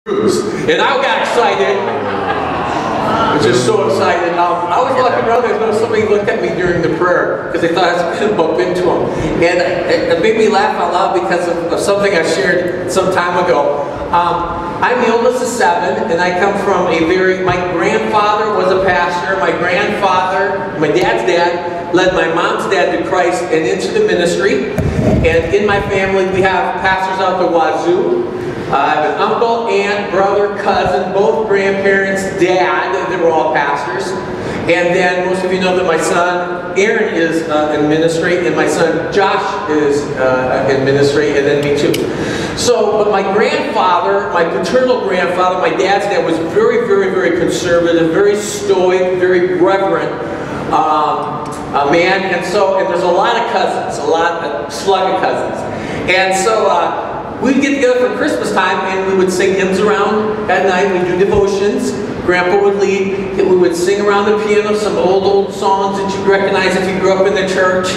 And I got excited. I was just so excited. I was walking around there and somebody looked at me during the prayer because they thought I was going to bump into them. And it made me laugh out loud because of something I shared some time ago. I'm the oldest of 7, and I come from my grandfather was a pastor. My grandfather, my dad's dad, led my mom's dad to Christ and into the ministry. And in my family, we have pastors out the wazoo. I have an uncle, aunt, brother, cousin, both grandparents, dad, they were all pastors. And then most of you know that my son Aaron is in ministry, and my son Josh is in ministry, and then me too. So, but my grandfather, my paternal grandfather, my dad's dad was very, very, very conservative, very stoic, very reverent man. And there's a lot of cousins, a slug of cousins. And so, we'd get together for Christmas time and we would sing hymns around at night. We'd do devotions. Grandpa would lead. We would sing around the piano some old songs that you'd recognize if you grew up in the church.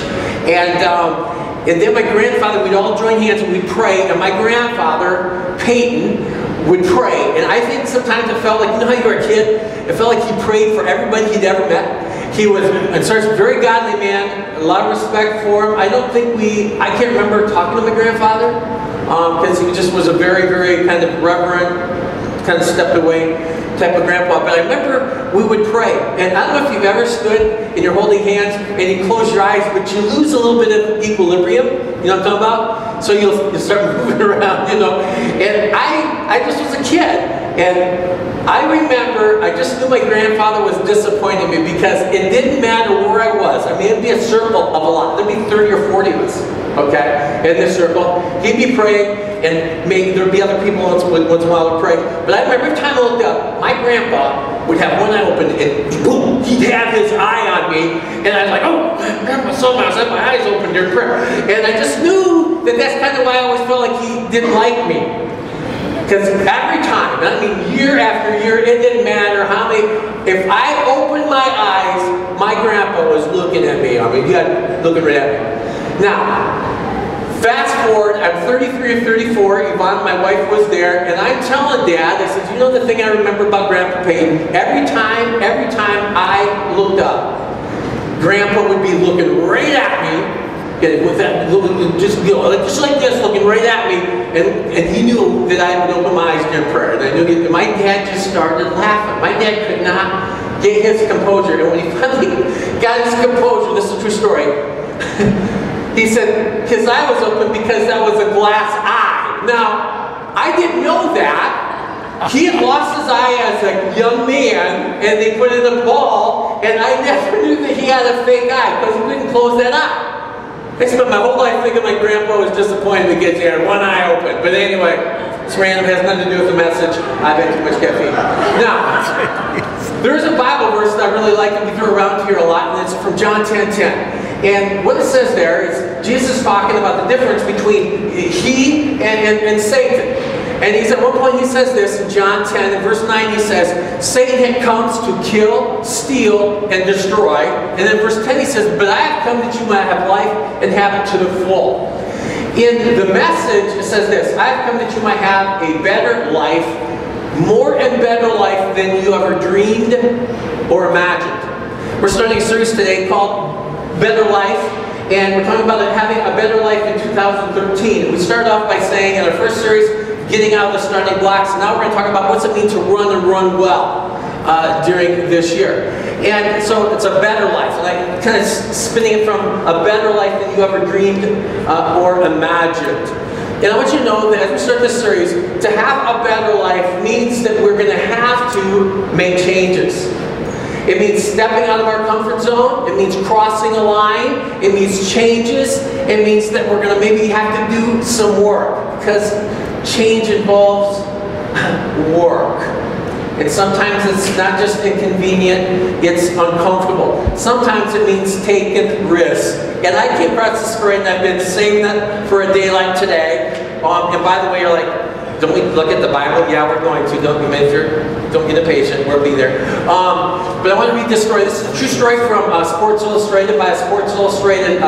And then my grandfather, we'd all join hands and we'd pray. And my grandfather, Peyton, would pray. And I think sometimes it felt like, you know how you were a kid? It felt like he prayed for everybody he'd ever met. He was a very godly man, a lot of respect for him. I can't remember talking to my grandfather. Because he just was a very, very kind of reverent, kind of stepped away type of grandpa. But I remember we would pray. And I don't know if you've ever stood and you're holding hands and you close your eyes, but you lose a little bit of equilibrium. You know what I'm talking about? So you'll start moving around, you know. And I just was a kid. And I remember, I just knew my grandfather was disappointing me because it didn't matter where I was. I mean, it'd be a circle of a lot. There'd be 30 or 40 of us, okay, in this circle. He'd be praying, and maybe there'd be other people once in a while would pray. But I remember every time I looked up, my grandpa would have one eye open, and boom, he'd have his eye on me. And I was like, oh, Grandpa somehow said my eyes open during prayer. And I just knew that that's kind of why I always felt like he didn't like me. Because every time, and I mean year after year, it didn't matter how many, if I opened my eyes, my grandpa was looking at me. I mean, he had looking right at me. Now, fast forward, I'm 33 or 34, Yvonne, my wife, was there, and I'm telling Dad, I said, you know the thing I remember about Grandpa Peyton? Every time I looked up, Grandpa would be looking right at me, and with that, just like this, looking right at me, and he knew that I would open my eyes during prayer. And I knew that my dad just started laughing. My dad could not get his composure, and when he finally got his composure, this is a true story, he said his eye was open because that was a glass eye. Now, I didn't know that. He had lost his eye as a young man, and they put in a ball, and I never knew that he had a fake eye because he couldn't close that eye. I spent my whole life thinking my grandpa was disappointed because he had one eye open. But anyway, it's random, it has nothing to do with the message. I've had too much caffeine. Now, there's a Bible verse that I really like that we throw around here a lot, and it's from John 10:10. And what it says there is Jesus talking about the difference between he and Satan. And he's at one point he says this in John 10, in verse 9 he says, Satan comes to kill, steal, and destroy. And then verse 10 he says, but I have come that you might have life and have it to the full. In the Message it says this, I have come that you might have a better life, more and better life than you ever dreamed or imagined. We're starting a series today called Better Life. And we're talking about having a better life in 2013. We started off by saying in our first series, getting out of the starting blocks. Now we're going to talk about what's it mean to run and run well during this year. And so it's a better life. And I'm kind of spinning it from a better life than you ever dreamed or imagined. And I want you to know that as we start this series, to have a better life means that we're going to have to make changes. It means stepping out of our comfort zone. It means crossing a line. It means changes. It means that we're going to maybe have to do some work. Because change involves work. And sometimes it's not just inconvenient, it's uncomfortable. Sometimes it means taking risks. And I came across this story and I've been saying that for a day like today. And by the way, you're like, don't we look at the Bible? Yeah, we're going to. Don't get impatient. We'll be there. But I want to read this story. This is a true story from Sports Illustrated by a Sports Illustrated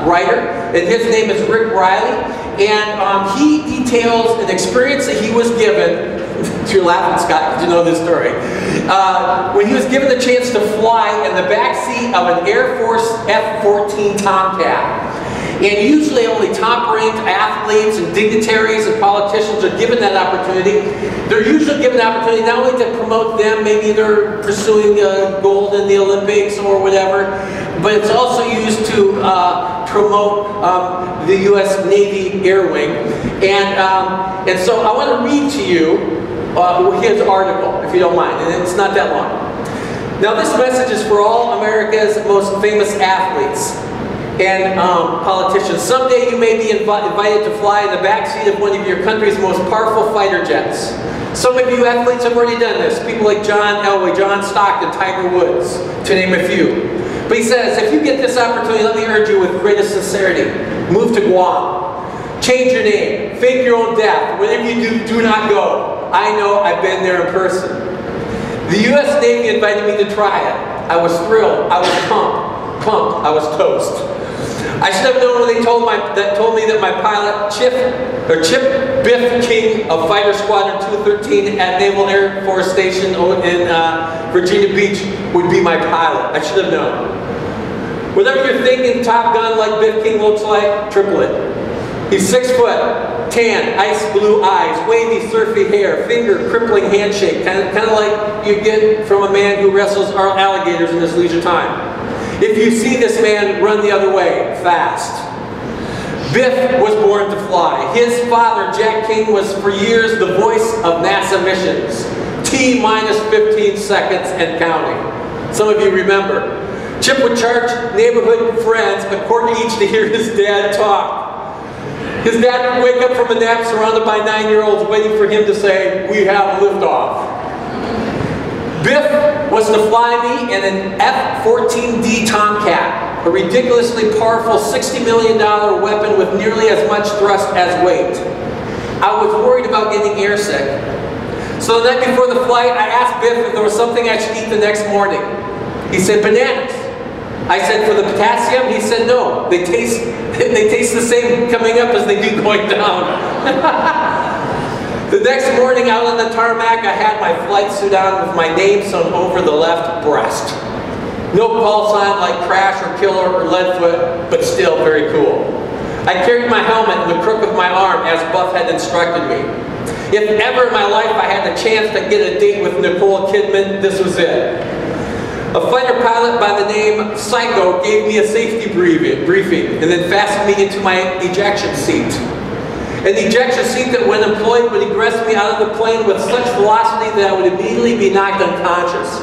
writer. And his name is Rick Riley. And he details an experience that he was given You're laughing, Scott, because you know this story. When he was given the chance to fly in the backseat of an Air Force F-14 Tomcat. And usually only top-ranked athletes and dignitaries and politicians are given that opportunity. They're usually given the opportunity not only to promote them, maybe they're pursuing gold in the Olympics or whatever, but it's also used to promote the U.S. Navy Air Wing. And so I want to read to you his article, if you don't mind, and it's not that long. Now this message is for all America's most famous athletes and politicians. Someday you may be invited to fly in the backseat of one of your country's most powerful fighter jets. Some of you athletes have already done this. People like John Elway, John Stockton, Tiger Woods, to name a few. But he says, if you get this opportunity, let me urge you with greatest sincerity, move to Guam. Change your name. Fake your own death. Whatever you do, do not go. I know, I've been there in person. The U.S. Navy invited me to try it. I was thrilled. I was pumped. I was toast. I should have known when they told me that my pilot, Chip Biff King of Fighter Squadron 213 at Naval Air Force Station in Virginia Beach, would be my pilot. I should have known. Whatever you're thinking Top Gun like Biff King looks like, triple it. He's 6 foot, tan, ice blue eyes, wavy surfy hair, finger crippling handshake, kind of like you get from a man who wrestles alligators in his leisure time. If you see this man, run the other way, fast. Biff was born to fly. His father, Jack King, was for years the voice of NASA missions. T-minus 15 seconds and counting. Some of you remember. Chip would charge neighborhood friends a quarter each to hear his dad talk. His dad would wake up from a nap surrounded by 9-year-olds waiting for him to say, "We have liftoff." Biff was to fly me in an F-14D Tomcat, a ridiculously powerful $60 million weapon with nearly as much thrust as weight. I was worried about getting airsick. So the night before the flight, I asked Biff if there was something I should eat the next morning. He said, bananas. I said, for the potassium? He said, no. They taste the same coming up as they do going down. The next morning out on the tarmac, I had my flight suit on with my name sewn over the left breast. No call sign like Crash or Killer or Leadfoot, but still very cool. I carried my helmet in the crook of my arm as Buff had instructed me. If ever in my life I had the chance to get a date with Nicole Kidman, this was it. A fighter pilot by the name Psycho gave me a safety briefing and then fastened me into my ejection seat. An ejection seat that, when employed, would egress me out of the plane with such velocity that I would immediately be knocked unconscious.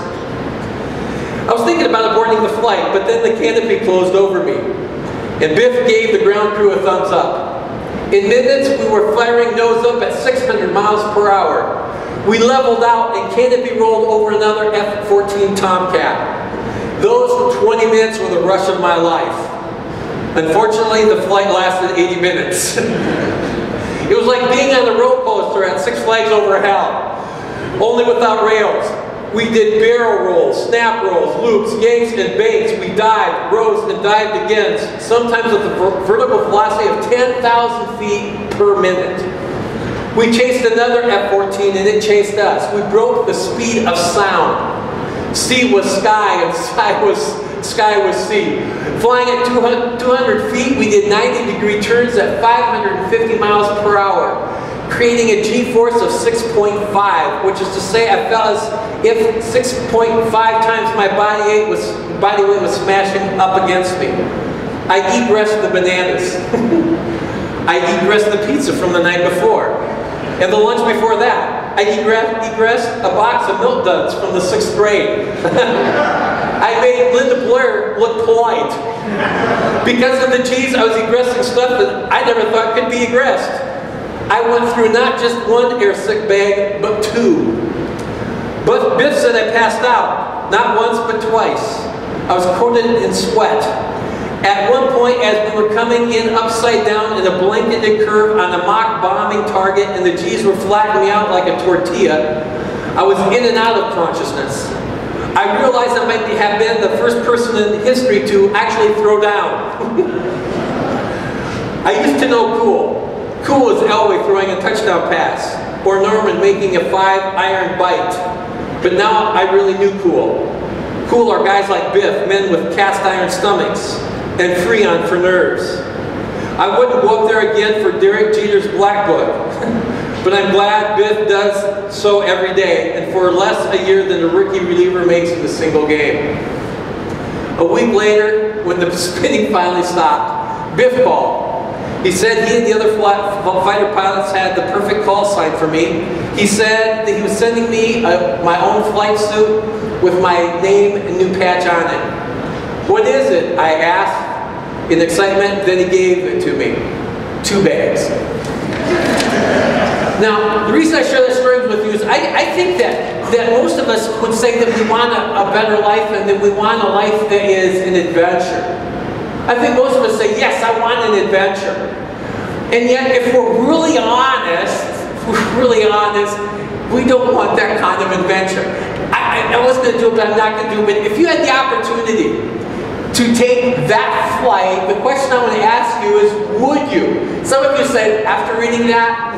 I was thinking about aborting the flight, but then the canopy closed over me, and Biff gave the ground crew a thumbs up. In minutes, we were firing nose up at 600 miles per hour. We leveled out, and canopy rolled over another F-14 Tomcat. Those 20 minutes were the rush of my life. Unfortunately, the flight lasted 80 minutes. It was like being on a roller coaster at Six Flags Over Hell, only without rails. We did barrel rolls, snap rolls, loops, yanks, and banks. We dived, rose, and dived again, sometimes with a vertical velocity of 10,000 feet per minute. We chased another F-14 and it chased us. We broke the speed of sound. Sea was sky and sky was sea. Flying at 200 feet, we did 90-degree turns at 550 miles per hour, creating a G-force of 6.5, which is to say I felt as if 6.5 times my body weight was smashing up against me. I egressed the bananas. I egressed the pizza from the night before. And the lunch before that, I egressed a box of Milk Duds from the 6th grade. I made Linda Blair look polite. Because of the cheese, I was egressing stuff that I never thought could be egressed. I went through not just one airsick bag, but 2. But Biff said I passed out, not once but twice. I was coated in sweat. At one point, as we were coming in upside down in a blanketed curve on a mock bombing target and the G's were flattening me out like a tortilla, I was in and out of consciousness. I realized I might have been the first person in history to actually throw down. I used to know Cool. Cool was Elway throwing a touchdown pass. or Norman making a 5-iron bite. But now I really knew cool. Cool are guys like Biff, men with cast iron stomachs, and Freon for nerves. I wouldn't go up there again for Derek Jeter's Black Book, but I'm glad Biff does so every day, and for less a year than a rookie reliever makes in a single game. A week later, when the spinning finally stopped, Biff called. He said he and the other fighter pilots had the perfect call sign for me. He said that he was sending me my own flight suit with my name and new patch on it. What is it? I asked in excitement, then he gave it to me. 2 bags. Now, the reason I share this story with you is I think that most of us would say that we want a better life and that we want a life that is an adventure. I think most of us say, yes, I want an adventure. And yet, if we're really honest, we don't want that kind of adventure. I wasn't going to do it, but I'm not going to do it. But if you had the opportunity to take that flight, the question I want to ask you is, would you? Some of you said, after reading that,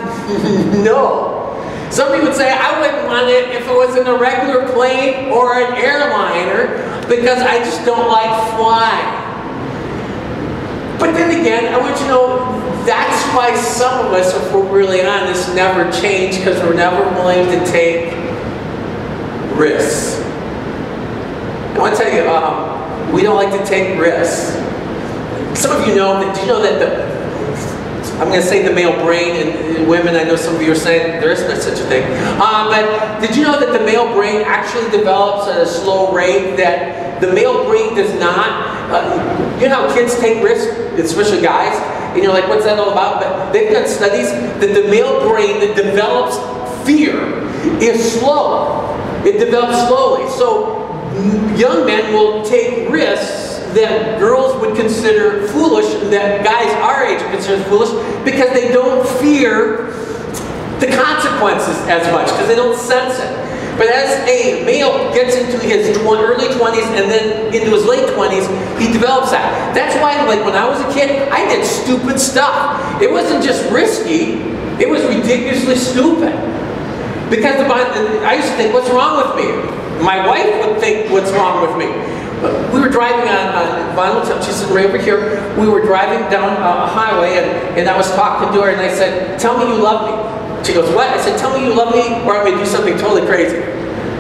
no. Some of you would say, I wouldn't want it if it was in a regular plane or an airliner because I just don't like flying. But then again, I want you to know, that's why some of us, if we're really honest, never change, because we're never willing to take risks. I want to tell you, we don't like to take risks. Some of you know that, do you know that I'm going to say the male brain in women, I know some of you are saying there isn't such a thing. But did you know that the male brain actually develops at a slow rate, that the male brain does not? You know how kids take risks, especially guys? And you're like, what's that all about? But they've done studies that the male brain that develops fear is slow. It develops slowly. So young men will take risks that girls would consider foolish, that guys our age would consider foolish, because they don't fear the consequences as much, because they don't sense it. But as a male gets into his early 20s and then into his late 20s, he develops that. That's why, like, when I was a kid, I did stupid stuff. It wasn't just risky, it was ridiculously stupid. Because I used to think, what's wrong with me? My wife would think, what's wrong with me? We were driving on Vinyl, she's sitting right over here. We were driving down a highway, and I was talking to her, and I said, tell me you love me. She goes, what? I said, tell me you love me, or I'm going to do something totally crazy.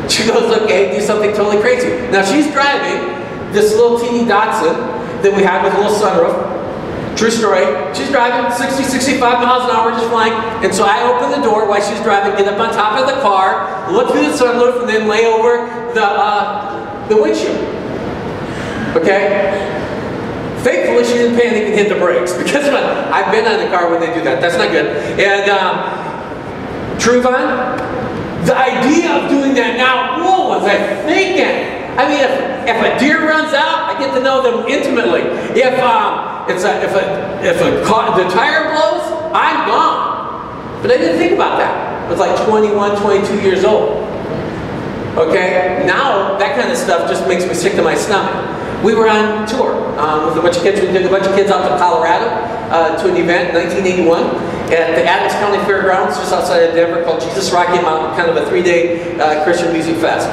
She goes, okay, do something totally crazy. Now she's driving this little teeny Datsun that we had with a little sunroof. True story. She's driving 60, 65 miles an hour, just flying. And so I open the door while she's driving, get up on top of the car, look through the sunroof, and then lay over the windshield. Okay? Thankfully, she didn't panic and hit the brakes, because I've been on the car when they do that. That's not good. And Truvan, the idea of doing that now, what was I thinking? I mean, if a deer runs out, I get to know them intimately. If the tire blows, I'm gone. But I didn't think about that. I was like 21, 22 years old. Okay? Now, that kind of stuff just makes me sick to my stomach. We were on tour with a bunch of kids. We took a bunch of kids out to Colorado to an event in 1981 at the Adams County Fairgrounds just outside of Denver called Jesus Rocky Mountain, kind of a 3-day Christian music fest.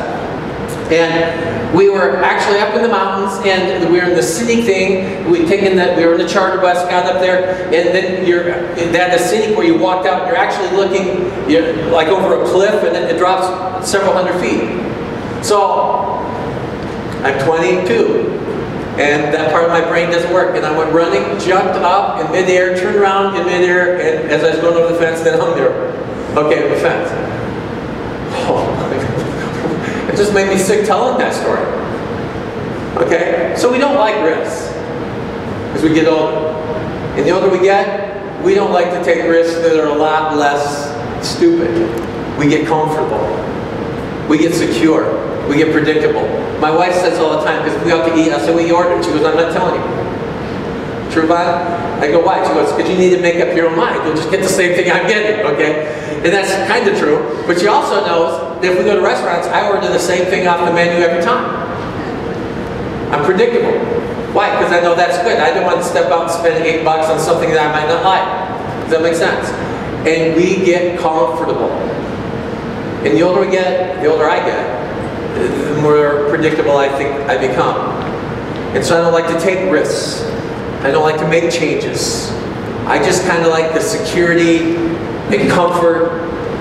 And we were actually up in the mountains, and we were in the city thing. We were in the charter bus, got up there, and then they had the city where you walked out, and you're actually looking like over a cliff, and it drops several hundred feet. So I'm 22, and that part of my brain doesn't work. And I went running, jumped up in midair, turned around in midair, and as I was going over the fence, then hung there. Okay, the fence. It just made me sick telling that story. Okay, so we don't like risks as we get older. And the older we get, we don't like to take risks that are a lot less stupid. We get comfortable. We get secure. We get predictable. My wife says all the time, because if we have to eat, I say, what you ordered? She goes, I'm not telling you. True, Bob? I go, why? She goes, because you need to make up your own mind. You'll just get the same thing I'm getting, okay? And that's kind of true. But she also knows that if we go to restaurants, I order the same thing off the menu every time. I'm predictable. Why? Because I know that's good. I don't want to step out and spend $8 on something that I might not like. Does that make sense? and we get comfortable. And the older we get, the older I get, the more predictable I think I become. And so I don't like to take risks. I don't like to make changes. I just kind of like the security and comfort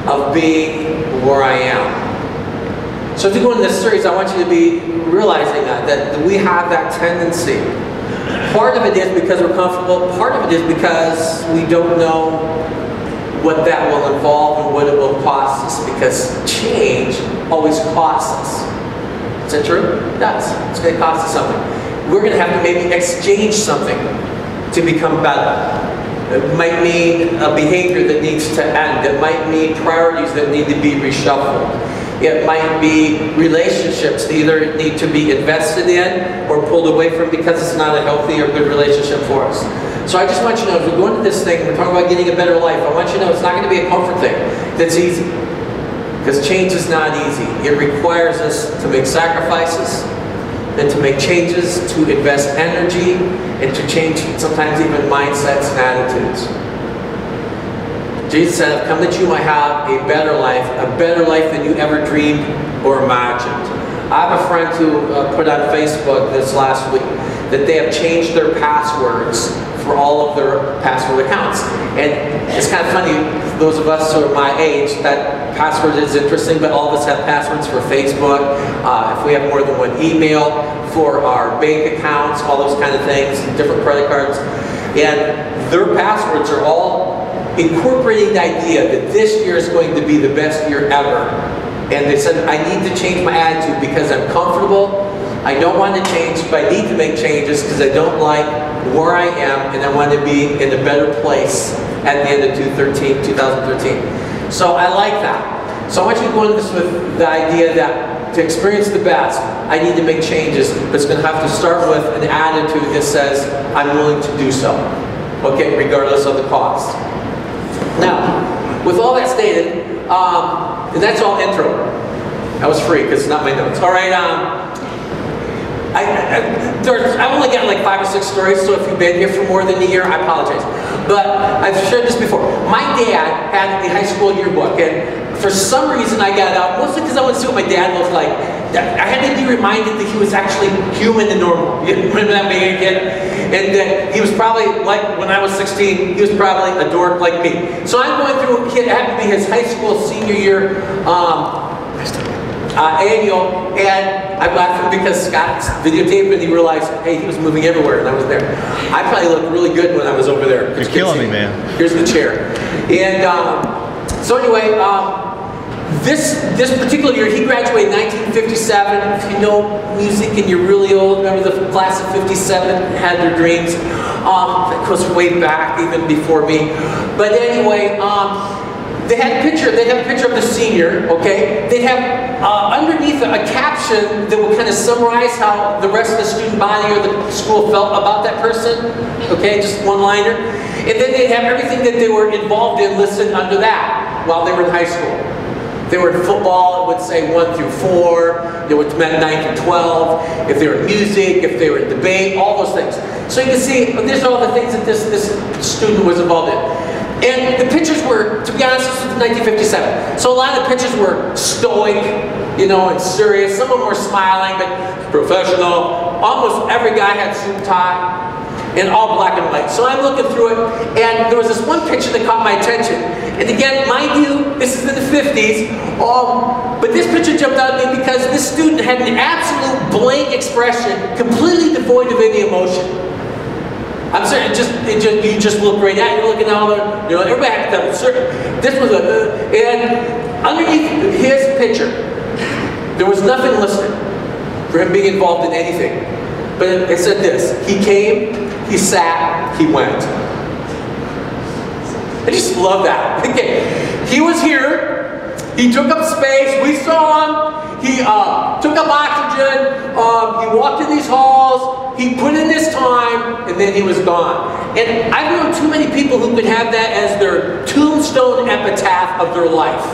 of being where I am. So as we go into this series, I want you to be realizing that we have that tendency. Part of it is because we're comfortable. Part of it is because we don't know what that will involve and what it will cost us, because change always costs us. Is that true? It does. It's going to cost us something. We're going to have to maybe exchange something to become better. It might mean a behavior that needs to end. It might mean priorities that need to be reshuffled. It might be relationships that either need to be invested in or pulled away from because it's not a healthy or good relationship for us. So I just want you to know, as we go into this thing, we're talking about getting a better life, I want you to know it's not going to be a comfort thing that's easy. Because change is not easy. It requires us to make sacrifices, and to make changes, to invest energy, and to change sometimes even mindsets and attitudes. Jesus said, I've come that you might have a better life than you ever dreamed or imagined. I have a friend who put on Facebook this last week that they have changed their passwords for all of their password accounts. And it's kind of funny, those of us who are my age, that password is interesting, but all of us have passwords for Facebook, if we have more than one email, for our bank accounts, all those kind of things, different credit cards. And their passwords are all incorporating the idea that this year is going to be the best year ever. And they said, I need to change my attitude because I'm comfortable. I don't want to change, but I need to make changes because I don't like where I am, and I want to be in a better place at the end of 2013. So I like that. So I want you to go into this with the idea that to experience the best, I need to make changes, but it's going to have to start with an attitude that says, I'm willing to do so. Okay, regardless of the cost. Now, with all that stated, and that's all intro. That was free because it's not my notes. All right, I've only got like 5 or 6 stories, so if you've been here for more than a year, I apologize. But I've shared this before. My dad had a high school yearbook, and for some reason I got out, mostly because I wanted to see what my dad looked like. I had to be reminded that he was actually human and normal. You remember that being a kid? And that he was probably, like when I was 16, he was probably a dork like me. So I'm going through, it happened to be his high school senior year annual, and I'm laughing because Scott videotaped and he realized, hey, he was moving everywhere and I was there. I probably looked really good when I was over there. You're killing me, man. Here's the chair. And so anyway, this particular year, he graduated in 1957. If you know music and you're really old, remember the class of 57 had their dreams. That goes way back, even before me. But anyway, they had a picture. They'd have a picture of the senior. Okay. They'd have underneath a caption that would kind of summarize how the rest of the student body or the school felt about that person. Okay, just one-liner. And then they'd have everything that they were involved in listed under that while they were in high school. If they were in football, it would say 1 through 4. It would meant 9 through 12. If they were in music, if they were in debate, all those things. So you can see, these are all the things that this student was involved in. And the pictures were, to be honest, this was 1957. So a lot of the pictures were stoic, you know, and serious. Some of them were smiling, but professional. Almost every guy had suit and tie. And all black and white. So I'm looking through it, and there was this one picture that caught my attention. And again, mind you, this is in the 50s, but this picture jumped out at me because this student had an absolute blank expression, completely devoid of any emotion. I'm certain you just look right at it, you're looking at all the, you know, everybody had to tell certain. This was and underneath his picture, there was nothing listed for him being involved in anything. But it said this: he came, he sat, he went. I just love that. Okay. He was here, he took up space, we saw him, he took up oxygen, he walked in these halls, he put in this time, and then he was gone. And I've known too many people who could have that as their tombstone epitaph of their life.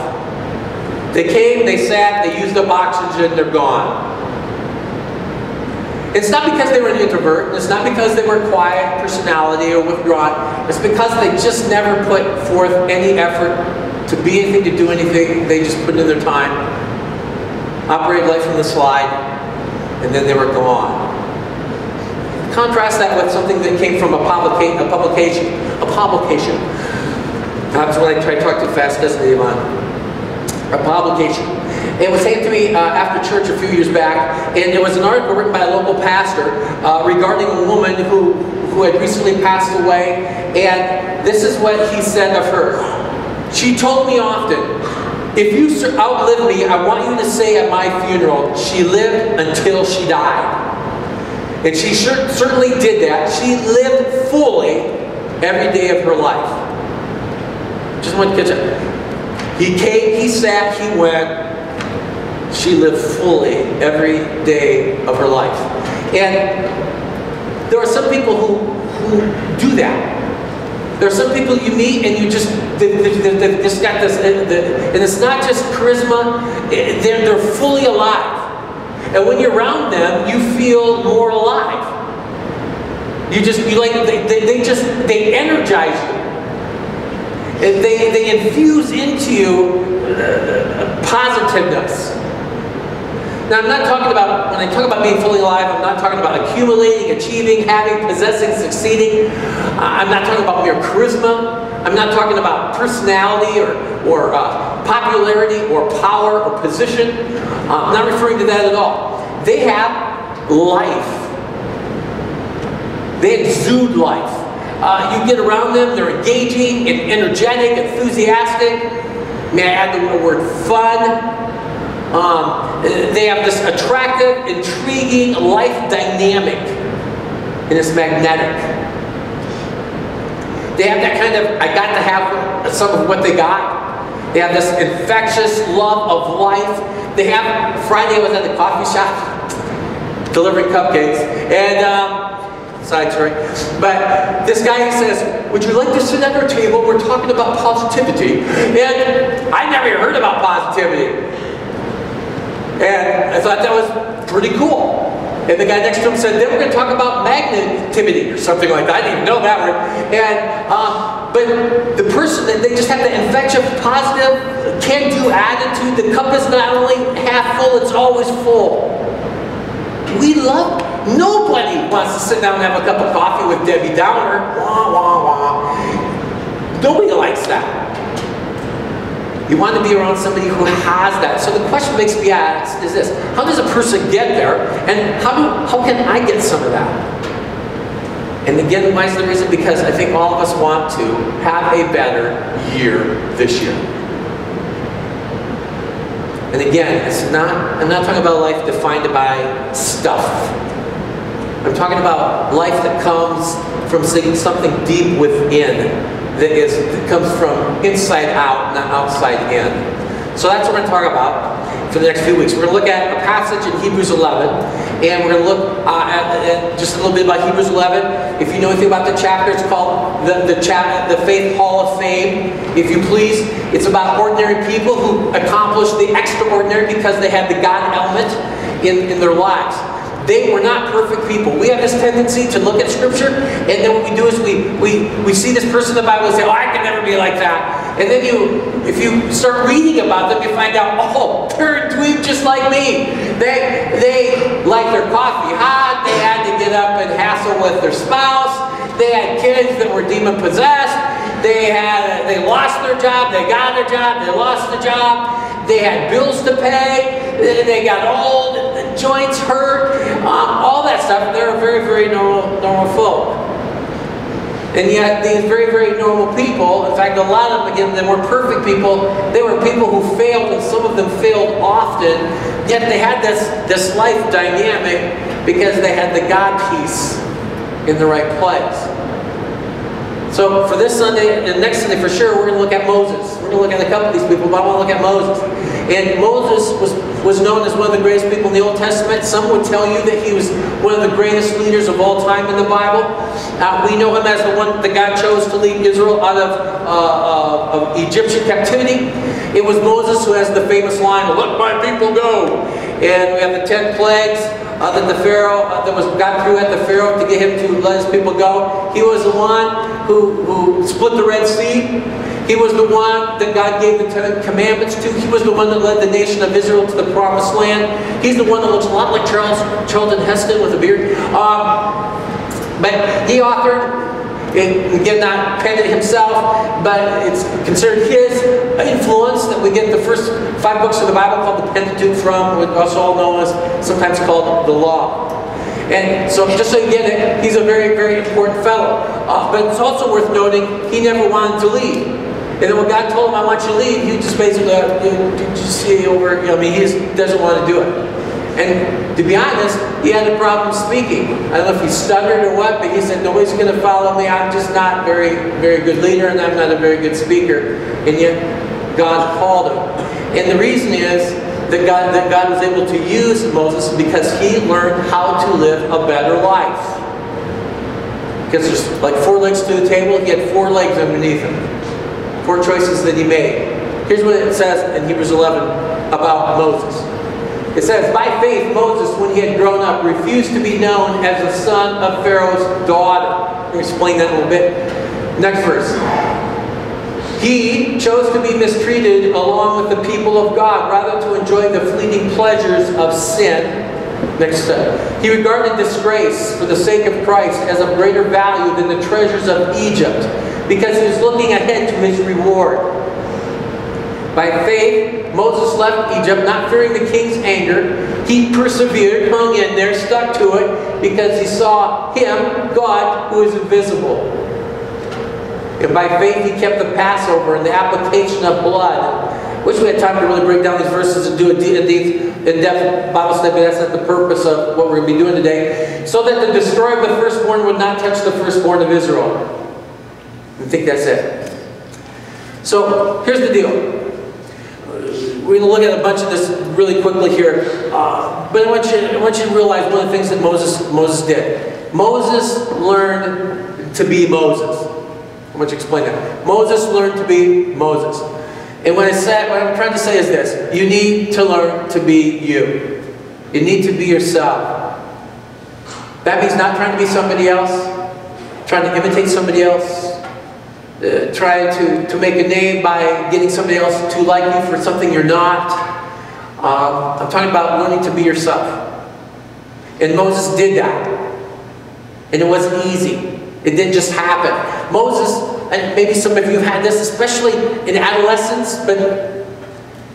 They came, they sat, they used up oxygen, they're gone. It's not because they were an introvert. It's not because they were quiet personality or withdrawn. It's because they just never put forth any effort to be anything, to do anything. They just put in their time, operated life from the slide, and then they were gone. Contrast that with something that came from a publication. That's when I try to talk too fast, doesn't it, Yvonne? A publication. It was handed to me after church a few years back, and it was an article written by a local pastor regarding a woman who had recently passed away, and this is what he said of her. She told me often, if you outlive me, I want you to say at my funeral, she lived until she died. And she certainly did that. She lived fully every day of her life. Just want to catch up. He came, he sat, he went. She lived fully every day of her life. And there are some people who do that. There are some people you meet and you just, they've just got this, and it's not just charisma, they're fully alive. And when you're around them, you feel more alive. They energize you. And they infuse into you positiveness. Now, I'm not talking about, when I talk about being fully alive, I'm not talking about accumulating, achieving, having, possessing, succeeding. I'm not talking about mere charisma. I'm not talking about personality or popularity or power or position. I'm not referring to that at all. They have life. They exude life. You get around them, they're engaging, and energetic, enthusiastic. May I add the word fun? They have this attractive, intriguing life dynamic, and it's magnetic. They have that kind of, I got to have some of what they got. They have this infectious love of life. They have, Friday I was at the coffee shop, delivering cupcakes, and, side story, but this guy says, would you like to sit at our table? We're talking about positivity. And I never heard about positivity. And I thought that was pretty cool. And the guy next to him said, then we're going to talk about magnetivity or something like that. I didn't even know that word. And, but the person, they just have the infectious, positive, can-do attitude. The cup is not only half full, it's always full. We love, nobody wants to sit down and have a cup of coffee with Debbie Downer. Wah, wah, wah. Nobody likes that. You want to be around somebody who has that. So the question makes me ask is this: how does a person get there, and how can I get some of that? And again, why is the reason? Because I think all of us want to have a better year this year. And again, I'm not talking about a life defined by stuff. I'm talking about life that comes from something deep within. That comes from inside out, not outside in. So that's what we're going to talk about for the next few weeks. We're going to look at a passage in Hebrews 11, and we're going to look at just a little bit about Hebrews 11. If you know anything about the chapter, it's called the Faith Hall of Fame. If you please, it's about ordinary people who accomplished the extraordinary because they had the God element in their lives. They were not perfect people. We have this tendency to look at Scripture, and then what we do is we see this person in the Bible and say, oh, I can never be like that. And then if you start reading about them, you find out, oh, they're a dweeb just like me. They like their coffee hot. They had to get up and hassle with their spouse. They had kids that were demon-possessed. They lost their job. They got their job. They lost the job. They had bills to pay. They got old, the joints hurt, all that stuff. They're very, very normal folk. And yet these very, very normal people, in fact a lot of them, again, they were perfect people. They were people who failed, and some of them failed often. Yet they had this life dynamic because they had the God piece in the right place. So for this Sunday, and next Sunday for sure, we're going to look at Moses. We're going to look at a couple of these people, but I want to look at Moses. And Moses was known as one of the greatest people in the Old Testament. Some would tell you that he was one of the greatest leaders of all time in the Bible. We know him as the one that God chose to lead Israel out of Egyptian captivity. It was Moses who has the famous line, "Let my people go." And we have the 10 plagues that the Pharaoh, got through at the Pharaoh to get him to let his people go. He was the one who split the Red Sea. He was the one that God gave the 10 Commandments to. He was the one that led the nation of Israel to the Promised Land. He's the one that looks a lot like Charlton Heston with a beard. But he authored, again, not penned it himself, but it's considered his influence that we get the first 5 books of the Bible called the Pentateuch from, what also all known as, sometimes called the Law. And so, just so you get it, he's a very, very important fellow. But it's also worth noting, he never wanted to lead. And then when God told him, I want you to lead, he just basically, just see over, he just doesn't want to do it. And to be honest, he had a problem speaking. I don't know if he stuttered or what, but he said, nobody's going to follow me. I'm just not very, very good leader, and I'm not a very good speaker. And yet, God called him. And the reason is that God was able to use Moses because he learned how to live a better life. Because there's like 4 legs to the table, he had 4 legs underneath him. 4 choices that he made. Here's what it says in Hebrews 11 about Moses. It says, by faith, Moses, when he had grown up, refused to be known as the son of Pharaoh's daughter. Let me explain that a little bit. Next verse. He chose to be mistreated along with the people of God, rather to enjoy the fleeting pleasures of sin. Next step. He regarded disgrace for the sake of Christ as of greater value than the treasures of Egypt, because he was looking ahead to his reward. By faith, Moses left Egypt, not fearing the king's anger. He persevered, hung in there, stuck to it, because he saw him, God, who is invisible. And by faith, he kept the Passover and the application of blood. I wish we had time to really break down these verses and do a in-depth Bible study, but that's not the purpose of what we're going to be doing today. So that the destroyer of the firstborn would not touch the firstborn of Israel. I think that's it. So, here's the deal. We're going to look at a bunch of this really quickly here. But I want you to realize one of the things that Moses did. Moses learned to be Moses. I want you to explain that. Moses learned to be Moses. And what I'm trying to say is this. You need to learn to be you. You need to be yourself. That means not trying to be somebody else. Trying to imitate somebody else. Trying to make a name by getting somebody else to like you for something you're not. I'm talking about learning to be yourself. And Moses did that. And it wasn't easy. It didn't just happen. Moses, and maybe some of you have had this, especially in adolescence, but a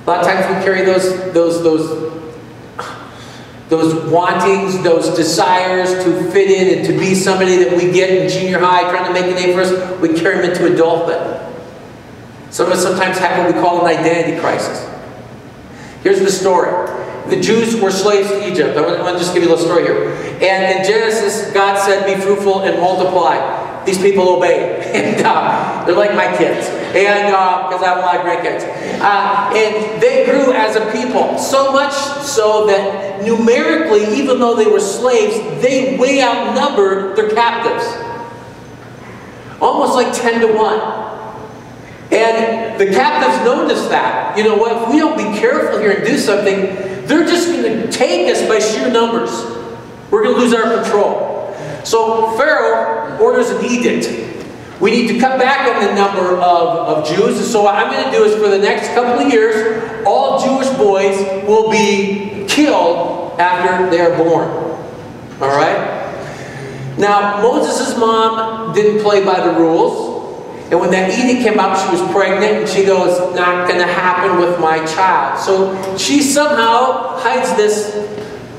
lot of times we carry those wantings, those desires to fit in and to be somebody that we get in junior high, trying to make a name for us, we carry them into adulthood. Some of us sometimes have what we call an identity crisis. Here's the story. The Jews were slaves to Egypt. I want to just give you a little story here. And in Genesis, God said, be fruitful and multiply. These people obeyed. And they're like my kids. And because I have a lot of grandkids. And they grew as a people. So much so that numerically, even though they were slaves, they way outnumbered their captives. Almost like 10 to 1. And the captives noticed that. You know what? If we don't be careful here and do something, they're just going to take us by sheer numbers. We're going to lose our control. So Pharaoh orders an edict. We need to cut back on the number of Jews. And so what I'm going to do is for the next couple of years, all Jewish boys will be killed after they are born. Alright? Now, Moses' mom didn't play by the rules. And when that edict came out, she was pregnant, and she goes, not going to happen with my child. So she somehow hides this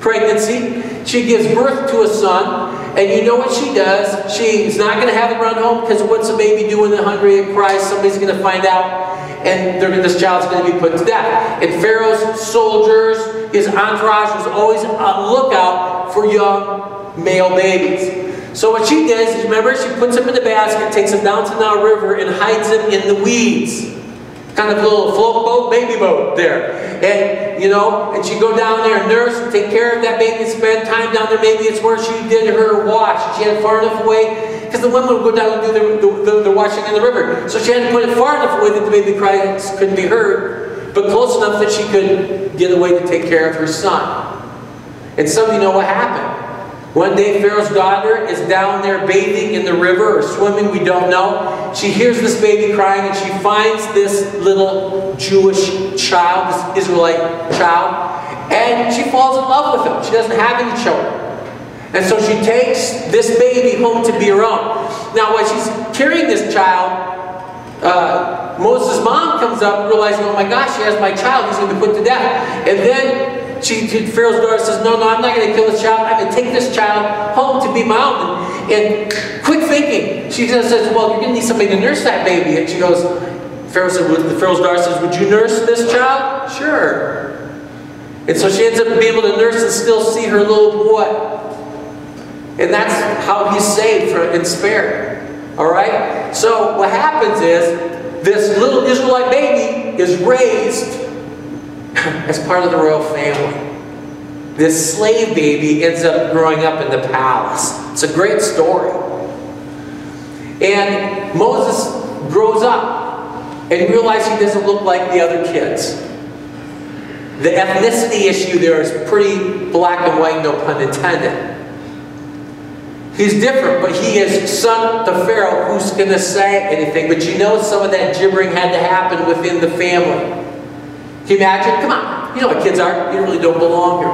pregnancy. She gives birth to a son, and you know what she does? She's not going to have him run home, because what's a baby do when they're hungry and cries? Somebody's going to find out, and this child's going to be put to death. And Pharaoh's soldiers, his entourage, was always on lookout for young male babies. So what she does is, remember, she puts him in the basket, takes him down to the Nile River, and hides him in the weeds. Kind of a little float boat, baby boat there. And, you know, and she'd go down there and nurse and take care of that baby and spend time down there. Maybe it's where she did her wash. She had it far enough away, because the women would go down and do the washing in the river. So she had to put it far enough away that the baby cries couldn't be heard. but close enough that she could get away to take care of her son. And some of you know what happened. One day Pharaoh's daughter is down there bathing in the river or swimming, we don't know. She hears this baby crying and she finds this little Jewish child, this Israelite child, and she falls in love with him. She doesn't have any children. And so she takes this baby home to be her own. Now while she's carrying this child, Moses' mom comes up realizing, oh my gosh, she has my child, he's going to be put to death. And then Pharaoh's daughter says, no, I'm not going to kill this child. I'm going to take this child home to be my own. And quick thinking, she says, well, you're going to need somebody to nurse that baby. And she goes, Pharaoh's daughter says, would you nurse this child? Sure. And so she ends up being able to nurse and still see her little boy. And that's how he's saved and spared. Alright? So what happens is, this little Israelite baby is raised as part of the royal family. This slave baby ends up growing up in the palace. It's a great story. And Moses grows up and realizes he doesn't look like the other kids. The ethnicity issue there is pretty black and white, no pun intended. He's different, but he is son to Pharaoh, who's going to say anything. But you know some of that gibbering had to happen within the family. Can you imagine? Come on. You know what kids are. You really don't belong here.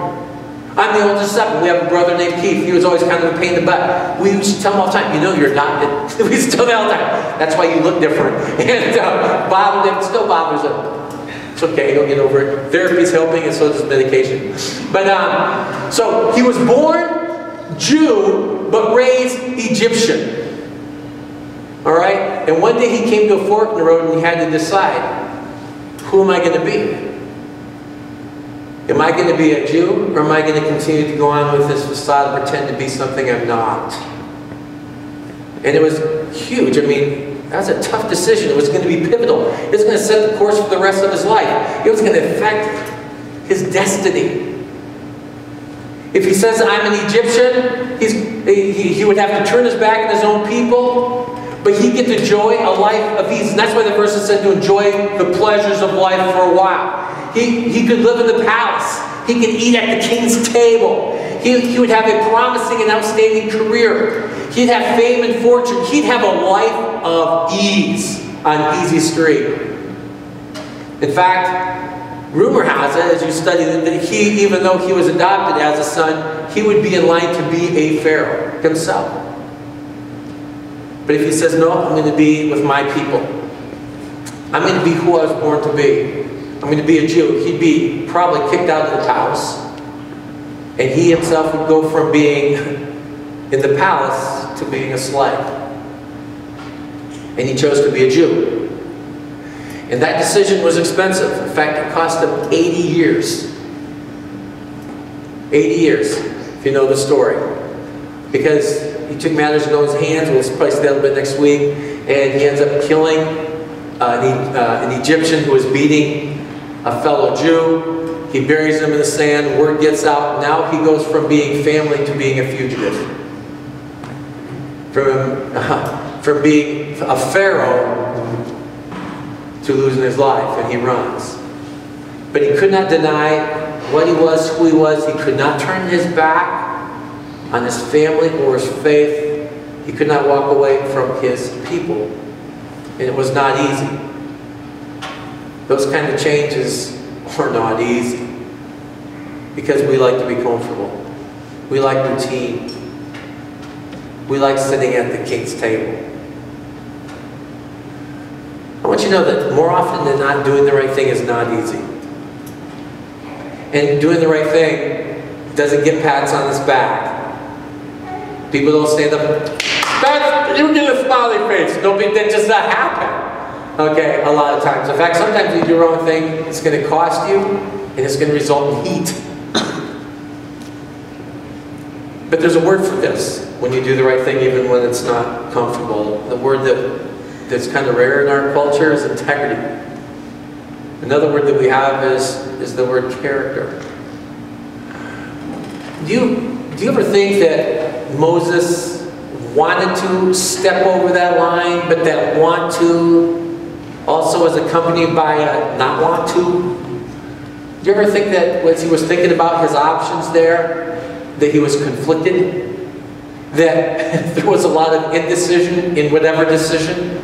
I'm the oldest of 7. We have a brother named Keith. He was always kind of a pain in the butt. We used to tell him all the time, you know you're adopted. We used to tell him all the time. That's why you look different. And bothered him. Still bothers him. It's okay. He'll get over it. Therapy's helping and so does medication. But so he was born Jew, but raised Egyptian. Alright? And one day he came to a fork in the road and he had to decide, who am I going to be? Am I going to be a Jew, or am I going to continue to go on with this facade and pretend to be something I'm not? And it was huge. I mean, that was a tough decision. It was going to be pivotal. It was going to set the course for the rest of his life. It was going to affect his destiny. If he says, I'm an Egyptian, he would have to turn his back on his own people, but he'd get to enjoy a life of ease. And that's why the verse is said to enjoy the pleasures of life for a while. He could live in the palace. He could eat at the king's table. He would have a promising and outstanding career. He'd have fame and fortune. He'd have a life of ease on Easy Street. In fact, rumor has it, as you study, that he, even though he was adopted as a son, he would be in line to be a pharaoh himself. But if he says, no, I'm going to be with my people. I'm going to be who I was born to be. I'm going to be a Jew. He'd be probably kicked out of the palace. And he himself would go from being in the palace to being a slave. And he chose to be a Jew. And that decision was expensive. In fact, it cost him 80 years. 80 years, if you know the story. Because he took matters into his hands. We'll probably stay a little bit next week. And he ends up killing an Egyptian who was beating a fellow Jew. He buries him in the sand. Word gets out. Now he goes from being family to being a fugitive. From being a pharaoh to losing his life, and he runs. But he could not deny what he was, who he was. He could not turn his back on his family or his faith. He could not walk away from his people. And it was not easy. Those kind of changes are not easy. Because we like to be comfortable. We like routine. We like sitting at the king's table. I want you to know that more often than not, doing the right thing is not easy. And doing the right thing doesn't get pats on his back. People don't stand up, you get a smiley face. That does not happen. Okay, a lot of times. In fact, sometimes you do the wrong thing, it's going to cost you, and it's going to result in heat. But there's a word for this, when you do the right thing even when it's not comfortable. The word that's kind of rare in our culture is integrity. Another word that we have is the word character. Do you ever think that Moses wanted to step over that line, but that want to also is accompanied by a not want to. Do you ever think that as he was thinking about his options there, that he was conflicted? That there was a lot of indecision in whatever decision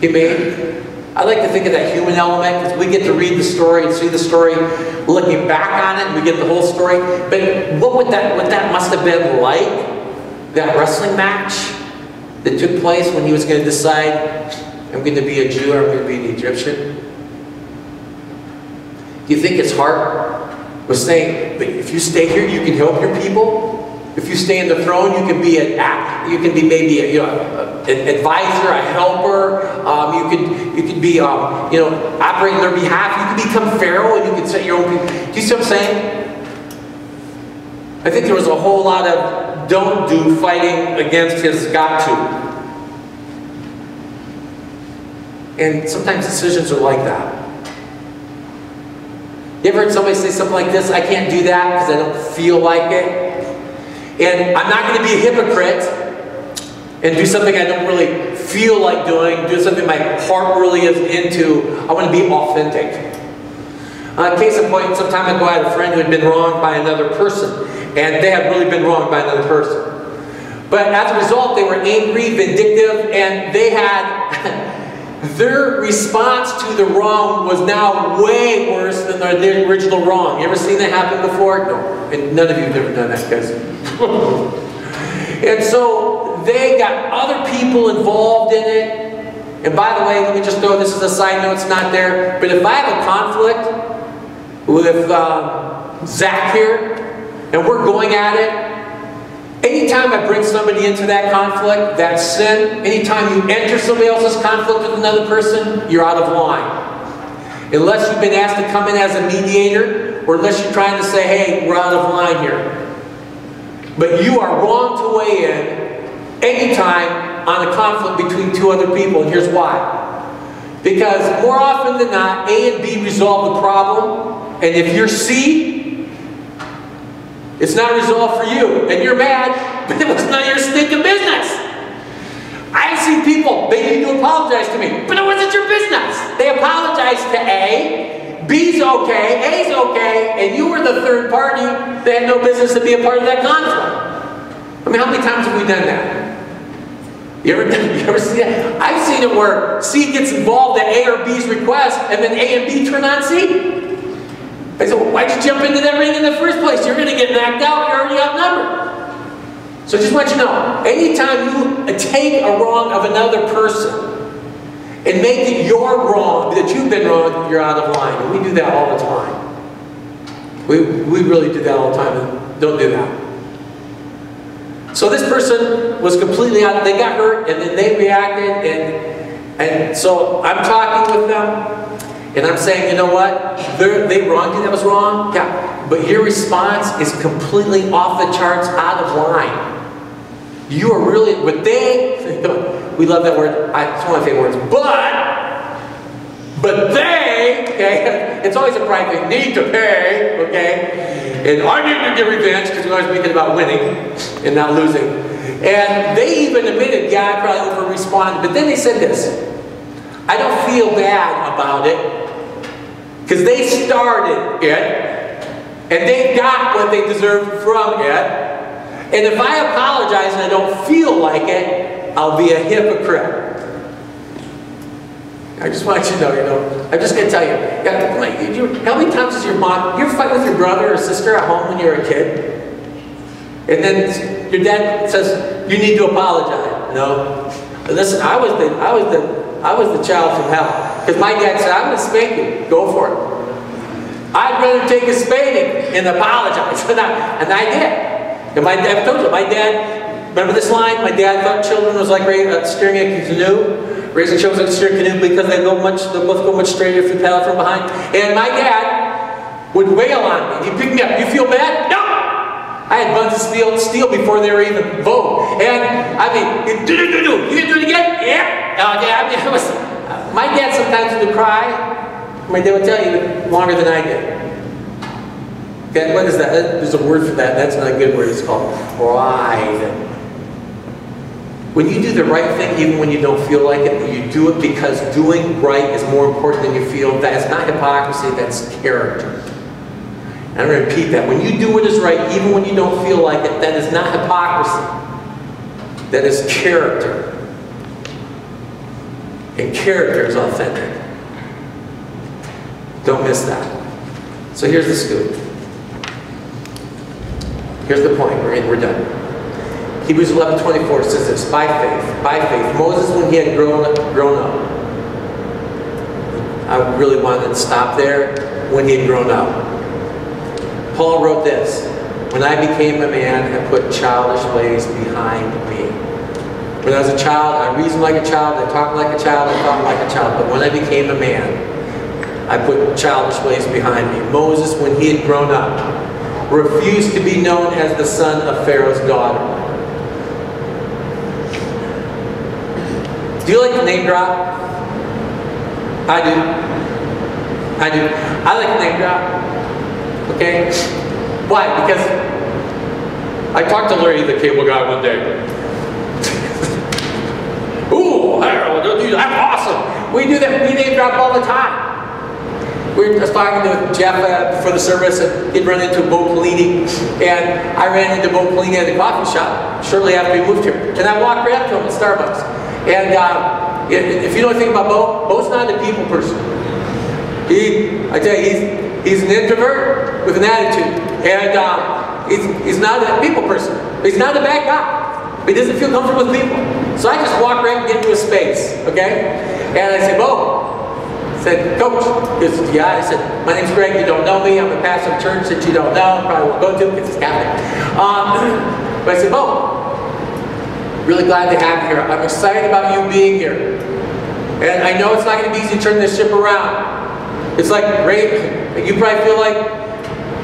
he made? I like to think of that human element, because we get to read the story and see the story, looking back on it, and we get the whole story. But what that must have been like, that wrestling match that took place when he was going to decide, I'm going to be a Jew or I'm going to be an Egyptian? Do you think his heart was saying, but if you stay here, you can help your people? If you stay in the throne, you can be maybe an advisor, a helper. You could be operate on their behalf. You could become Pharaoh, and you could set your own people. Do you see what I'm saying? I think there was a whole lot of don't do fighting against his got to. And sometimes decisions are like that. You ever heard somebody say something like this? I can't do that because I don't feel like it. And I'm not going to be a hypocrite and do something I don't really feel like doing, do something my heart really is into. I want to be authentic. Case in point, some time ago I had a friend who had been wronged by another person, and they had really been wronged by another person. But as a result, they were angry, vindictive, and they had their response to the wrong was now way worse than their original wrong. You ever seen that happen before? No. And none of you have ever done that, guys. And so they got other people involved in it. And by the way, let me just throw this as a side note, it's not there. But if I have a conflict with Zach here, and we're going at it, anytime I bring somebody into that conflict, that sin, anytime you enter somebody else's conflict with another person, you're out of line. Unless you've been asked to come in as a mediator, or unless you're trying to say, hey, we're out of line here. But you are wrong to weigh in anytime on a conflict between two other people, and here's why. Because more often than not, A and B resolve the problem, and if you're C, it's not resolved for you, and you're mad, but it was none of your stinking business. I've seen people, they need to apologize to me, but it wasn't your business. They apologized to A, B's okay, A's okay, and you were the third party that had no business to be a part of that conflict. I mean, how many times have we done that? You ever see that? I've seen it where C gets involved at A or B's request, and then A and B turn on C. I said, well, why'd you jump into that ring in the first place? You're going to get knocked out. You're already outnumbered. So just want you to know, anytime you take a wrong of another person and make it your wrong, that you've been wrong, you're out of line. And we do that all the time. We really do that all the time. And don't do that. So this person was completely out. They got hurt, and then they reacted. And so I'm talking with them. And I'm saying, you know what? They wronged you, that was wrong. Yeah. But your response is completely off the charts, out of line. You are really, we love that word, it's one of my favorite words, but they, okay, it's always a pride thing, need to pay, okay, and I need to get revenge, because we're always thinking about winning and not losing. And they even admitted, yeah, I probably over-responded, but then they said this, I don't feel bad about it, because they started it, and they got what they deserved from it. And if I apologize and I don't feel like it, I'll be a hypocrite. I just want you to know, I'm just going to tell you, how many times does your mom, you ever fight with your brother or sister at home when you were a kid? And then your dad says, you need to apologize. No. Listen, I was the child from hell. Because my dad said, I'm going to spank you. Go for it. I'd rather take a spanking and apologize. And I did. And my dad, I told you, my dad, remember this line? My dad thought children was like steering a canoe. Raising children like steering a canoe because they both go much straighter if you paddle from behind. And my dad would wail on me. He'd pick me up. You feel bad? No! I had buns of steel before they were even vote. And I mean, you gonna do it again? Yeah. Okay. I mean, my dad sometimes would cry. My dad would tell you longer than I did. Okay, what is that? There's a word for that. That's not a good word. It's called pride. When you do the right thing even when you don't feel like it, you do it because doing right is more important than you feel, that is not hypocrisy, that's character. And I'm going to repeat that. When you do what is right even when you don't feel like it, that is not hypocrisy. That is character. And character is authentic. Don't miss that. So here's the scoop. Here's the point. We're done. Hebrews 11:24 says this, by faith, Moses, when he had grown up, I really wanted to stop there, when he had grown up. Paul wrote this, when I became a man, I put childish ways behind me. When I was a child, I reasoned like a child, I talked like a child, I thought like a child, but when I became a man, I put childish ways behind me. Moses, when he had grown up, refused to be known as the son of Pharaoh's daughter. Do you like the name drop? I do. I do. I like the name drop. Okay? Why? Because I talked to Larry, the cable guy, one day. Ooh, Harold, don't do that. That's awesome. We do that. We name drop all the time. We were just talking to Jeff before the service, and he'd run into Bo Pelini, and I ran into Bo Pelini at the coffee shop shortly after we moved here. And I walked right up to him at Starbucks. And if you know anything about Bo, Bo's not a people person. I tell you, he's an introvert with an attitude. And he's not a people person. He's not a bad guy. He doesn't feel comfortable with people. So I just walk right and get into his space, okay? And I said, Bo. I said, Coach. He goes, yeah. I said, my name's Greg. You don't know me. I'm a pastor of church that you don't know. Probably won't go to because it's Catholic. But I said, Bo. Really glad to have you here. I'm excited about you being here. And I know it's not going to be easy to turn this ship around. It's like, you probably feel like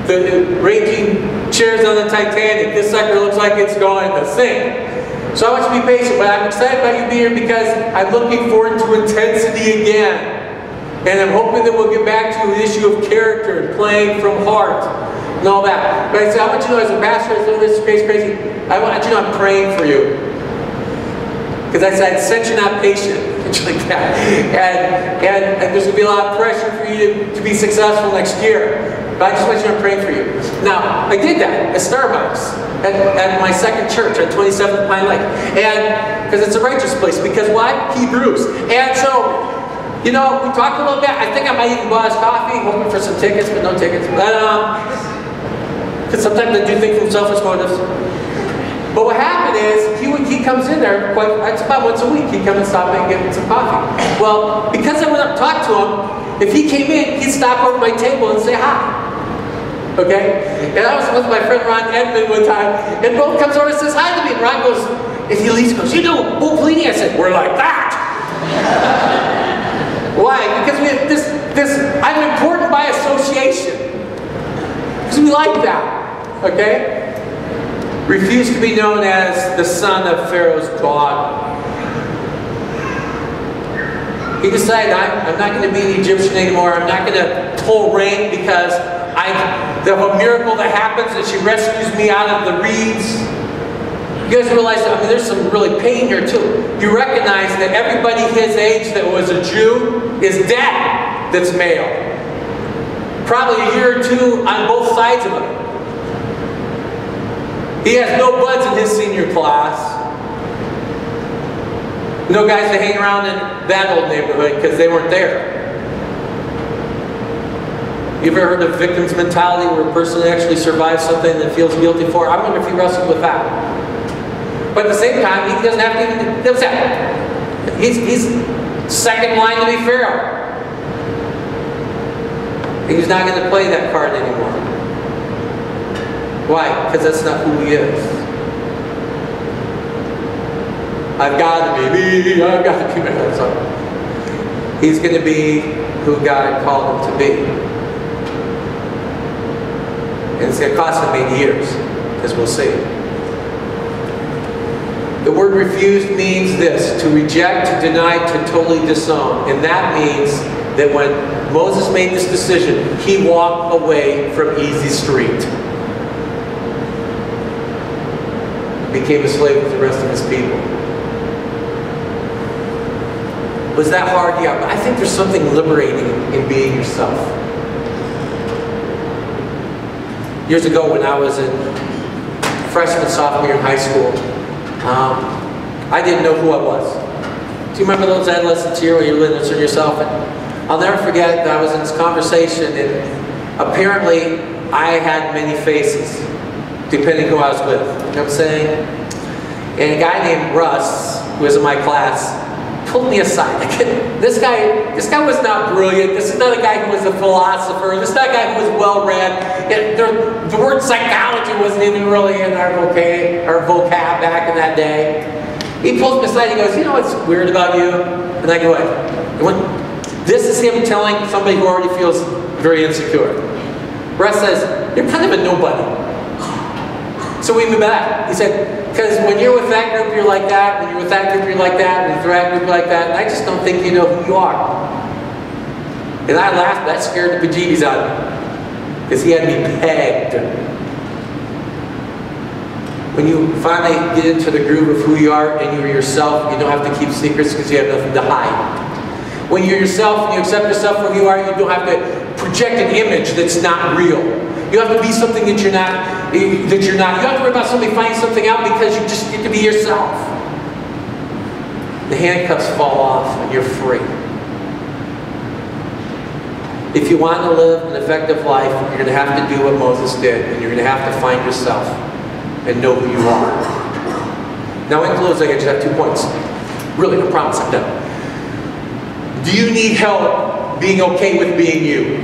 the raging chairs on the Titanic. This sucker looks like it's going to sink. So I want you to be patient, but I'm excited about you being here because I'm looking forward to intensity again. And I'm hoping that we'll get back to the issue of character, playing from heart, and all that. But I said, I want you to know as a pastor, I know this is crazy. I want you to know I'm praying for you. Because I said, since you're not patient, things like that. And there's going to be a lot of pressure for you to be successful next year. But I just want you to know I'm praying for you. Now, I did that at Starbucks, at my second church on 27th Pine Lake. And, because it's a righteous place. Because why? Hebrews. And so, you know, we talked a little bit. I think I might even buy us coffee, hoping for some tickets, but no tickets. But, because sometimes I do things from selfish motives. But what happened is, he comes in there, it's about once a week, he'd come and stop and get some coffee. Well, because I went up and talked to him, if he came in, he'd stop over my table and say hi. Okay? And I was with my friend Ron Edmond one time, and Bo comes over and says hi to me, and Ron goes, and he leaves and goes, you know, Bo Pelini? I said, we're like that. Why? Because we have this, I'm important by association. Because we like that. Okay? Refused to be known as the son of Pharaoh's daughter. He decided, I'm not going to be an Egyptian anymore. I'm not going to pull rank because the miracle that happens that she rescues me out of the reeds. You guys realize that, I mean, there's some really pain here too. You recognize that everybody his age that was a Jew is dead that's male. Probably a year or two on both sides of him. He has no buds in his senior class. No guys that hang around in that old neighborhood because they weren't there. You ever heard of victim's mentality where a person actually survives something that feels guilty for? I wonder if he wrestled with that. But at the same time, he doesn't have to even do that. He's second line to be Pharaoh. He's not going to play that card anymore. Why? Because that's not who he is. I've got to be me, I've got to be me. He's going to be who God called him to be. And it's going to cost him 8 years, as we'll see. The word refused means this, to reject, to deny, to totally disown. And that means that when Moses made this decision, he walked away from Easy Street. Became a slave with the rest of his people. Was that hard? Yeah, but I think there's something liberating in being yourself. Years ago when I was a freshman, sophomore in high school, I didn't know who I was. Do you remember those adolescent years where you're living in yourself? And I'll never forget that I was in this conversation, and apparently I had many faces, depending who I was with. You know what I'm saying? And a guy named Russ, who was in my class, pulled me aside. This guy was not brilliant. This is not a guy who was a philosopher. This is not a guy who was well-read. The word psychology wasn't even really in our vocab back in that day. He pulls me aside and he goes, you know what's weird about you? And I go, what? This is him telling somebody who already feels very insecure. Russ says, you're kind of a nobody. So we moved back. He said, because when you're with that group, you're like that. When you're with that group, you're like that. When you're with that group, you're like that. And I just don't think you know who you are. And I laughed. That scared the bejeebies out of me. Because he had me pegged. When you finally get into the groove of who you are and you're yourself, you don't have to keep secrets because you have nothing to hide. When you're yourself and you accept yourself for who you are, you don't have to project an image that's not real. You have to be something that you're not. You don't have to worry about somebody finding something out because you just get to be yourself. The handcuffs fall off and you're free. If you want to live an effective life, you're going to have to do what Moses did, and you're going to have to find yourself and know who you are. Now in closing, I just have 2 points. Really, I promise I'm done. Do you need help being okay with being you?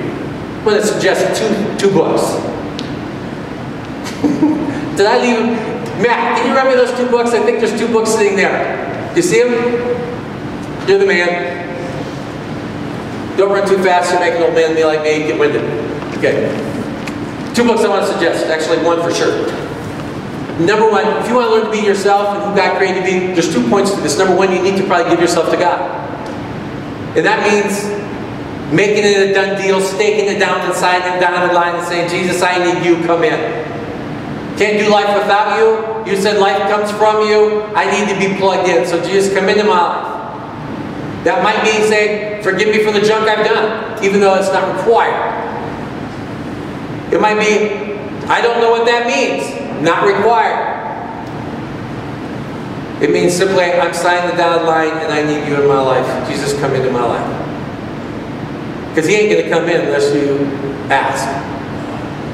I'm going to suggest two books. Did I leave them? Matt, can you remember those 2 books? I think there's 2 books sitting there. Do you see them? You're the man. Don't run too fast, you're making an old man me like me, get winded. Okay. 2 books I want to suggest. Actually, 1 for sure. Number 1, if you want to learn to be yourself and who God created you to be, there's 2 points to this. Number 1, you need to probably give yourself to God. And that means making it a done deal, staking it down inside and down the line and saying, Jesus, I need you, come in. Can't do life without you. You said life comes from you. I need to be plugged in. So Jesus, come into my life. That might mean saying, forgive me for the junk I've done, even though it's not required. It might be, I don't know what that means. Not required. It means simply, I'm signing the dotted line and I need you in my life. Jesus, come into my life. Because he ain't going to come in unless you ask.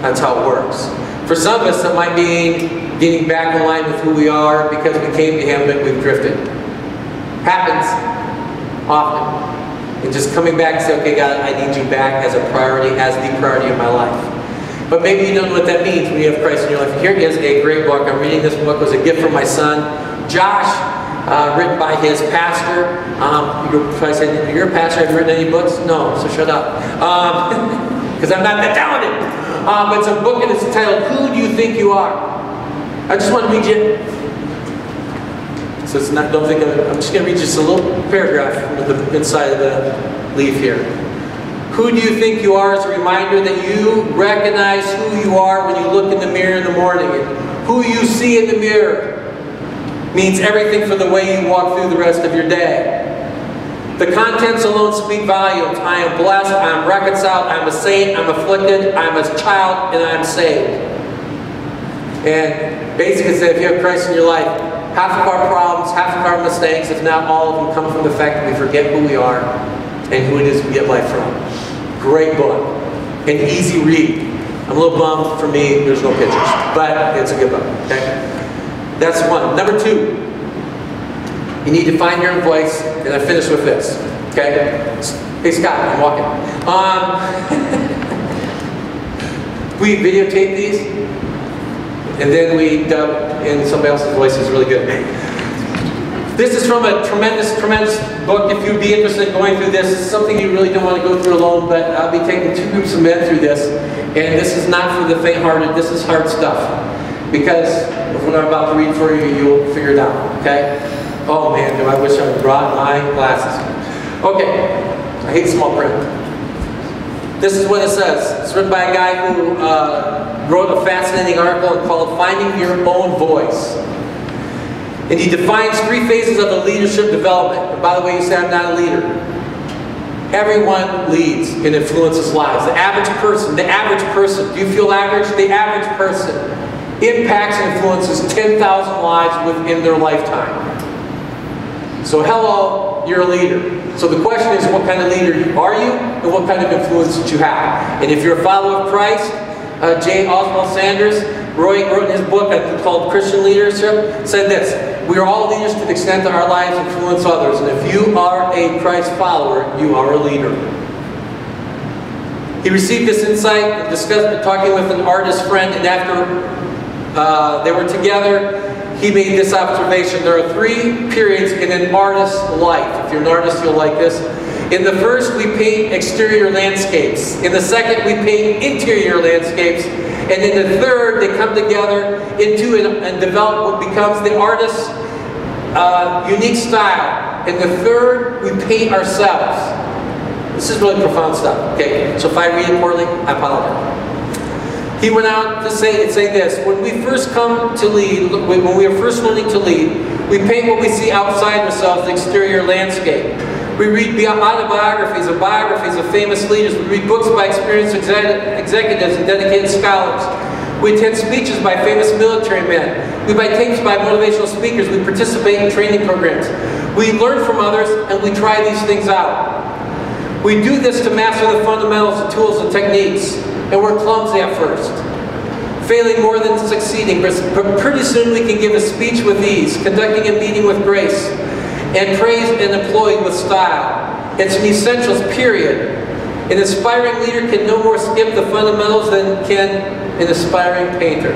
That's how it works. For some of us, it might be getting back in line with who we are because we came to him but we've drifted. Happens often. And just coming back and say, okay, God, I need you back as a priority, as the priority of my life. But maybe you don't know what that means when you have Christ in your life. Here is a great book. I'm reading this book. It was a gift from my son, Josh, written by his pastor. You're probably saying, you're a pastor, have you written any books? No, so shut up. Because I'm not that talented. But it's a book and it's entitled, Who Do You Think You Are? I just want to read you. So it's not, don't think of it. I'm just going to read just a little paragraph from the inside of the leaf here. Who do you think you are is a reminder that you recognize who you are when you look in the mirror in the morning. And who you see in the mirror means everything for the way you walk through the rest of your day. The contents alone speak volumes. I am blessed, I am reconciled, I am a saint, I am afflicted, I am a child, and I am saved. And basically say, if you have Christ in your life, half of our problems, half of our mistakes, if not all of them, come from the fact that we forget who we are and who it is we get life from. Great book. An easy read. I'm a little bummed for me, there's no pictures. But it's a good book. Okay? That's 1. Number 2. You need to find your own voice, and I finish with this. Okay? Hey Scott, I'm walking. We videotape these, and then we dub in somebody else's voice. Is really good. This is from a tremendous, tremendous book. If you'd be interested in going through this, it's something you really don't want to go through alone, but I'll be taking 2 groups of men through this, and this is not for the faint-hearted. This is hard stuff. Because what I'm about to read for you, you'll figure it out. Okay? Oh man, do I wish I had brought my glasses. Okay, I hate small print. This is what it says. It's written by a guy who wrote a fascinating article called Finding Your Own Voice. And he defines 3 phases of the leadership development. And by the way, you say, I'm not a leader. Everyone leads and influences lives. The average person, do you feel average? The average person impacts and influences 10,000 lives within their lifetime. So hello, you're a leader. So the question is, what kind of leader are you, and what kind of influence did you have? And if you're a follower of Christ, J. Oswald Sanders wrote in his book called Christian Leadership, said this: we are all leaders to the extent that our lives influence others. And if you are a Christ follower, you are a leader. He received this insight talking with an artist friend, and after they were together, he made this observation. There are 3 periods in an artist's life. If you're an artist, you'll like this. In the first, we paint exterior landscapes. In the second, we paint interior landscapes. And in the third, they come together into and develop what becomes the artist's unique style. In the third, we paint ourselves. This is really profound stuff. Okay, so if I read it poorly, I apologize. He went out to say this: when we first come to lead, when we are first learning to lead, we paint what we see outside ourselves, the exterior landscape. We read autobiographies and biographies of famous leaders. We read books by experienced executives and dedicated scholars. We attend speeches by famous military men. We buy tapes by motivational speakers. We participate in training programs. We learn from others, and we try these things out. We do this to master the fundamentals, the tools, and techniques. And we're clumsy at first, failing more than succeeding. But pretty soon we can give a speech with ease, conducting a meeting with grace, and praise and employed with style. It's an essentials, period. An inspiring leader can no more skip the fundamentals than can an aspiring painter.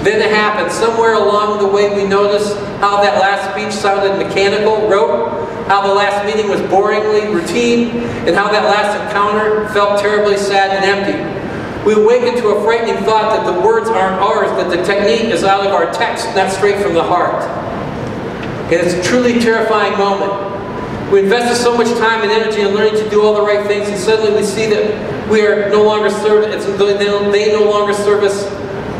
Then it happens. Somewhere along the way we notice how that last speech sounded mechanical, rote, how the last meeting was boringly routine, and how that last encounter felt terribly sad and empty. We awaken to a frightening thought that the words aren't ours, that the technique is out of our text, not straight from the heart. And it's a truly terrifying moment. We invested so much time and energy in learning to do all the right things, and suddenly we see that we are no longer they no longer service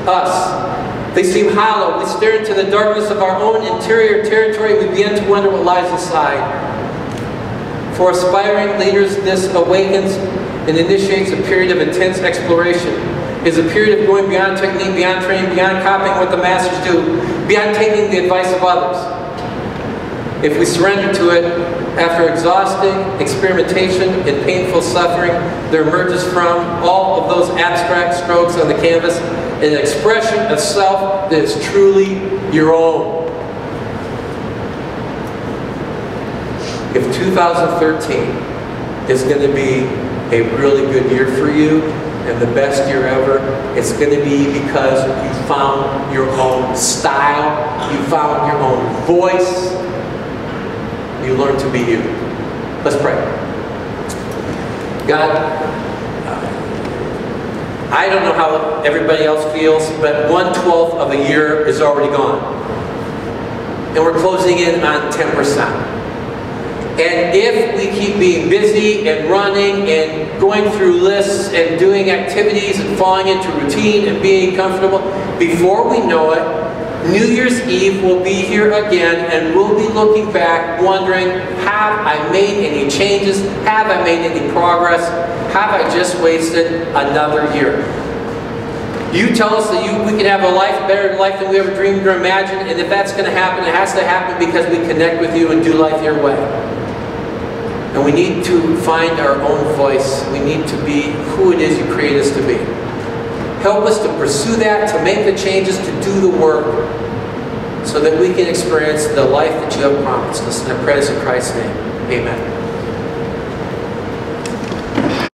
us. They seem hollow. We stare into the darkness of our own interior territory. We begin to wonder what lies inside. For aspiring leaders, this awakens and initiates a period of intense exploration. It is a period of going beyond technique, beyond training, beyond copying what the masters do, beyond taking the advice of others. If we surrender to it, after exhausting experimentation and painful suffering, there emerges from all of those abstract strokes on the canvas an expression of self that is truly your own. If 2013 is going to be a really good year for you, and the best year ever, it's going to be because you found your own style, you found your own voice, you learned to be you. Let's pray. God, I don't know how everybody else feels, but 1/12 of a year is already gone. And we're closing in on 10%. And if we keep being busy and running and going through lists and doing activities and falling into routine and being comfortable, before we know it, New Year's Eve will be here again, and we'll be looking back wondering, have I made any changes? Have I made any progress? Have I just wasted another year? You tell us that we can have a better life than we ever dreamed or imagined, and if that's going to happen, it has to happen because we connect with you and do life your way. And we need to find our own voice. We need to be who it is you create us to be. Help us to pursue that, to make the changes, to do the work, so that we can experience the life that you have promised us. And I pray this in Christ's name. Amen.